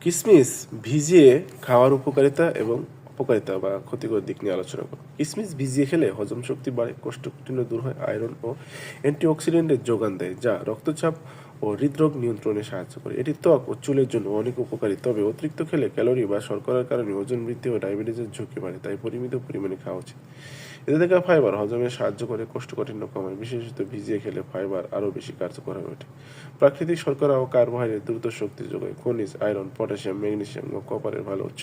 কিশমিশ ভিজিয়ে খাওয়ার উপকারিতা এবং অপকারিতা বা ক্ষতিকর দিক নিয়ে আলোচনা করব। কিশমিশ ভিজিয়ে খেলে হজম শক্তি বাড়ে, কোষ্ঠকাঠিন্য দূর হয়, আয়রন ও অ্যান্টিঅক্সিডেন্টের যোগান দেয়, যা রক্তচাপ ও হৃদরোগ নিয়ন্ত্রণে সাহায্য করে। এটি ত্বক ও চুলের জন্য অনেক উপকারী, তবে অতিরিক্ত খেলে ক্যালোরি বা শর্করার কারণে ওজন বৃদ্ধি ও ডায়াবেটিসের ঝুঁকি বাড়ে, তাই পরিমিত পরিমাণে খাওয়া উচিত। এতে থাকা ফাইবার হজমে সাহায্য করে, কোষ্ঠকাঠিন্য কমায়। বিশেষত ভিজিয়ে খেলে ফাইবার আরও বেশি কার্যকর হয়ে ওঠে। প্রাকৃতিক শর্করা ও কার্বোহাইড্রেট দ্রুত শক্তি যোগায়। খনিজ, আয়রন, পটাশিয়াম, ম্যাগনেসিয়াম ও কপারের ভালো উৎস,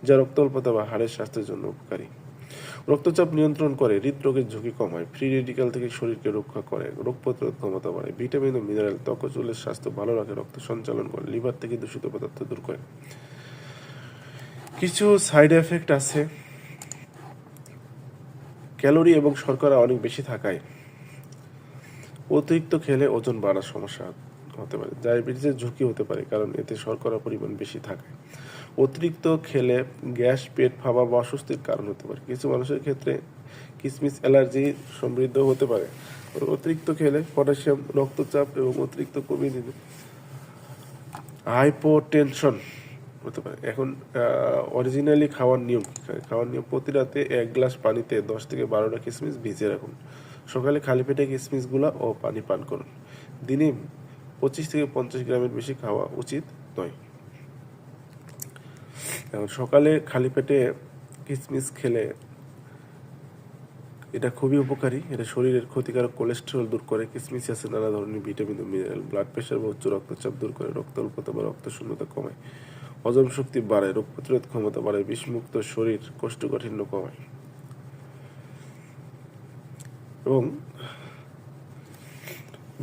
যা রক্ত অল্পতা বা হাড়ের স্বাস্থ্যের জন্য উপকারী। রক্তচাপ নিয়ন্ত্রণ করে, হৃদরোগের ঝুঁকি কমায়, ফ্রি রেডিক্যাল থেকে শরীরকে রক্ষা করে, রোগ প্রতিরোধ ক্ষমতা বাড়ায়, ভিটামিন ও মিনারেল ত্বক ও চুলের স্বাস্থ্য ভালো রাখে, রক্ত সঞ্চালন করে, লিভার থেকে দূষিত পদার্থ দূর করে। কিছু সাইড এফেক্ট আছে। ক্যালোরি এবং শর্করা অনেক বেশি থাকায় অতিরিক্ত খেলে ওজন বাড়ার সমস্যা হতে পারে। ডায়াবেটিসের ঝুঁকি হতে পারে, কারণ এতে শর্করার পরিমাণ বেশি থাকায়। অতিরিক্ত খেলে গ্যাস, পেট ফাঁপা বা অস্বস্তির কারণ হতে পারে। কিছু মানুষের ক্ষেত্রে কিশমিশ অ্যালার্জি সমৃদ্ধ হতে পারে। অতিরিক্ত খেলে পটাশিয়াম রক্তচাপ এবং অতিরিক্ত কমিয়ে দিতে হাইপোটেনশন হতে পারে। এখন অরিজিনালি খাওয়ার নিয়ম কী? খাওয়ার নিয়ম: প্রতি রাতে 1 গ্লাস পানিতে 10 থেকে 12টা কিশমিশ ভিজিয়ে রাখুন। সকালে খালি পেটে কিশমিশগুলো ও পানি পান করুন। দিনে 25 থেকে 50 গ্রামের বেশি খাওয়া উচিত নয়। এখন সকালে খালি পেটে কিশমিশ খেলে এটা খুবই উপকারী। এটা শরীরের ক্ষতিকারক কোলেস্টেরল দূর করে। কিশমিশে আছে নানা ধরনের ভিটামিন ও মিনারেল। ব্লাড প্রেশার বা উচ্চ রক্তচাপ দূর করে, রক্ত অল্পতা বা রক্ত শূন্যতা কমায়, হজম শক্তি বাড়ায়, রোগ প্রতিরোধ ক্ষমতা বাড়ায়, বিষমুক্ত শরীর, কোষ্ঠকাঠিন্য কমায়। এবং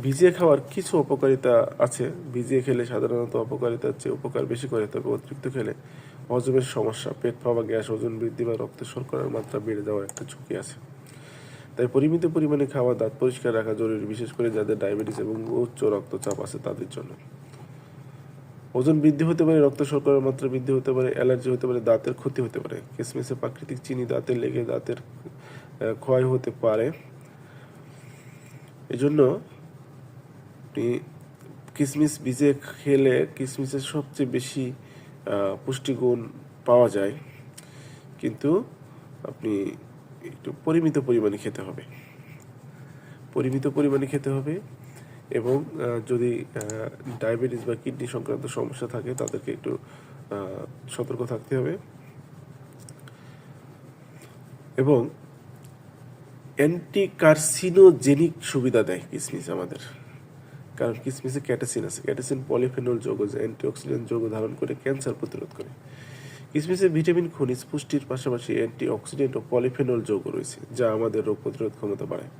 ভিজিয়ে খাওয়ার কিছু অপকারিতা আছে। ভিজিয়ে খেলে সাধারণত অপকারিতার চেয়ে উপকার বেশি করে, তবে অতিরিক্ত খেলে হজমের সমস্যা, পেট ফাঁপা, গ্যাস, ওজন বৃদ্ধি বা রক্তে শর্করার মাত্রা বেড়ে যাওয়ার একটা ঝুঁকি আছে। তাই পরিমিত পরিমাণে খাওয়া, দাঁত পরিষ্কার রাখা জরুরি, বিশেষ করে যাদের ডায়াবেটিস এবং উচ্চ রক্তচাপ আছে তাদের জন্য। ওজন বৃদ্ধি হতে পারে, রক্ত শর্করার মাত্রা বৃদ্ধি হতে পারে, অ্যালার্জি হতে পারে, দাঁতের ক্ষতি হতে পারে। কিশমিশে প্রাকৃতিক চিনি দাঁতে লেগে দাঁতের ক্ষয় হতে পারে। এজন্য আপনি কিশমিশ ভিজিয়ে খেলে কিশমিশের সবচেয়ে বেশি পুষ্টিগুণ পাওয়া যায়, কিন্তু আপনি একটু পরিমিত পরিমাণে খেতে হবে। পরিমিত পরিমাণে খেতে হবে। এবং যদি ডায়াবেটিস বা কিডনি সংক্রান্ত সমস্যা থাকে তাদেরকে একটু সতর্ক থাকতে হবে। এবং অ্যান্টিকার্সিনোজেনিক সুবিধা দেয় কিশমিশ আমাদের, কারণ কিশমিশে ক্যাটাসিন আছে। ক্যাটাসিন পলিফেনল যৌগ, যা অ্যান্টিঅক্সিডেন্ট যৌগ ধারণ করে ক্যান্সার প্রতিরোধ করে। কিশমিশে ভিটামিন, খনিজ, পুষ্টির পাশাপাশি অ্যান্টিঅক্সিডেন্ট ও পলিফেনল যৌগ রয়েছে, যা আমাদের রোগ প্রতিরোধ ক্ষমতা বাড়ায়।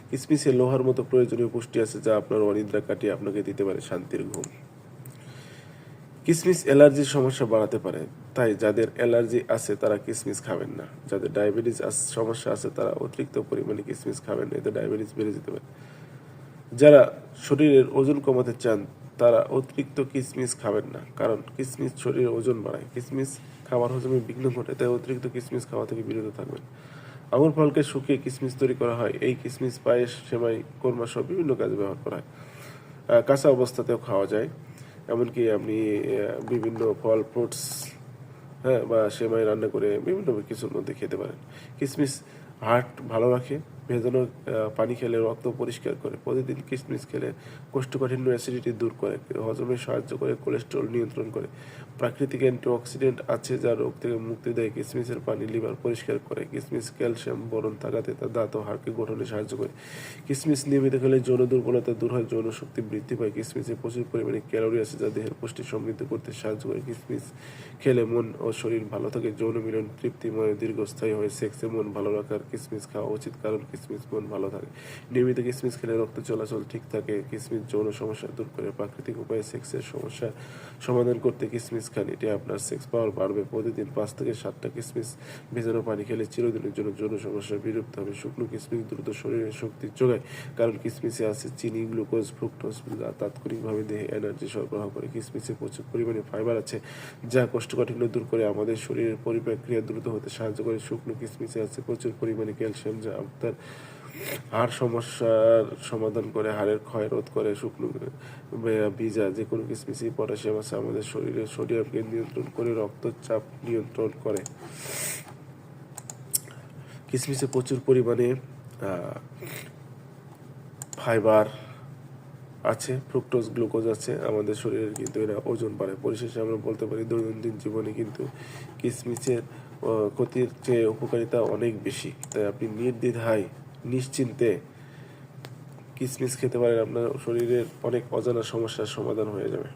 কিশমিশে লোহার মতো প্রয়োজনীয় পুষ্টি আছে, যা আপনার অনিদ্রা কাটিয়ে আপনাকে দিতে পারে শান্তির ঘুম। কিশমিশ অ্যালার্জির সমস্যা বাড়াতে পারে, তাই যাদের অ্যালার্জি আছে তারা কিশমিশ খাবেন না। যাদের ডায়াবেটিস সমস্যা আছে তারা অতিরিক্ত পরিমাণে কিশমিশ খাবেন না, এতে ডায়াবেটিস বেড়ে যেতে পারে। যারা শরীরের ওজন কমাতে চান তারা অতিরিক্ত কিশমিশ খাবেন না, কারণ কিশমিশ শরীরের ওজন বাড়ায়। কিশমিশ খাবার হজমে বিঘ্ন ঘটে, তাই অতিরিক্ত কিশমিশ খাওয়া থেকে বিরত থাকবেন। আঙুর ফলকে শুকিয়ে কিশমিশ তৈরি করা হয়। এই কিশমিশ পায়েস, সেমাই, কোরমা সহ বিভিন্ন কাজে ব্যবহার করা হয়। কাঁচা অবস্থাতেও খাওয়া যায়। এমনকি আপনি বিভিন্ন ফল, ফ্রুটস, হ্যাঁ, বা সেমাই রান্না করে বিভিন্ন কিছুর মধ্যে খেতে পারেন। কিশমিশ হার্ট ভালো রাখে। ভেজানো পানি খেলে রক্ত পরিষ্কার করে। প্রতিদিন কিশমিশ খেলে কোষ্ঠকাঠিন্য, অ্যাসিডিটি দূর করে, হজমে সাহায্য করে, কোলেস্টেরল নিয়ন্ত্রণ করে। প্রাকৃতিক অ্যান্টিঅক্সিডেন্ট আছে যা রোগ থেকে মুক্তি দেয়। কিশমিশের পানি লিভার পরিষ্কার করে। কিশমিশ ক্যালসিয়াম, বোরন থাকাতে তা দাঁত ও হাড়কে গঠনে সাহায্য করে। কিশমিশ নিয়মিত খেলে যৌন দুর্বলতা দূর হয়, যৌন শক্তি বৃদ্ধি পায়। কিশমিশে প্রচুর পরিমাণে ক্যালোরি আছে, যা দেহের পুষ্টি সমৃদ্ধ করতে সাহায্য করে। কিশমিশ খেলে মন ও শরীর ভালো থাকে, যৌন মিলন তৃপ্তিময়, দীর্ঘস্থায়ী হয়। সেক্সে মন ভালো রাখার কিশমিশ খাওয়া উচিত, কারণ কিশমিশ মন ভালো থাকে। নিয়মিত কিশমিশ খেলে রক্ত চলাচল ঠিক থাকে। কিশমিশ যৌন সমস্যা দূর করে। প্রাকৃতিক উপায়ে সেক্সের সমস্যা সমাধান করতে কিশমিশ খান, এটি আপনার সেক্স পাওয়ার বাড়বে। প্রতিদিন 5 থেকে 7টা কিশমিশ ভেজানো পানি খেলে চিরদিনের জন্য যৌন সমস্যা বিলুপ্ত হবে। শুকনো কিশমিশ দ্রুত শরীরে শক্তি যোগায়, কারণ কিশমিশে আছে চিনি, গ্লুকোজ, ফ্রুক্টোজ, যা তাৎক্ষণিকভাবে দেহে এনার্জি সরবরাহ করে। কিশমিশে প্রচুর পরিমাণে ফাইবার আছে, যা কোষ্ঠকাঠিন্য দূর করে, আমাদের শরীরের পরিপাক ক্রিয়া দ্রুত হতে সাহায্য করে। শুকনো কিশমিশে আছে প্রচুর পরিমাণে ক্যালসিয়াম, যা আপনার হাড় সমস্যার সমাধান করে, হাড়ের ক্ষয় রোধ করে, শুকনো ভিজা যে কোনো কিসমিসই পটাশিয়াম আছে, আমাদের শরীরে সোডিয়ামকে নিয়ন্ত্রণ করে, রক্তচাপ নিয়ন্ত্রণ করে। কিসমিসে প্রচুর পরিমাণে ফাইবার আছে, ফ্রুক্টোজ, গ্লুকোজ আছে আমাদের শরীরের, কিন্তু এরা ওজন বাড়ায়। পরিশেষে আমরা বলতে পারি দৈনন্দিন জীবনে কিন্তু কিসমিসের ক্ষতির চেয়ে উপকারিতা অনেক বেশি। তাই আপনি নির্দ্বিধায় নিশ্চিন্তে কিসমিস খেতে পারেন, আপনার শরীরের অনেক অজানা সমস্যার সমাধান হয়ে যাবে।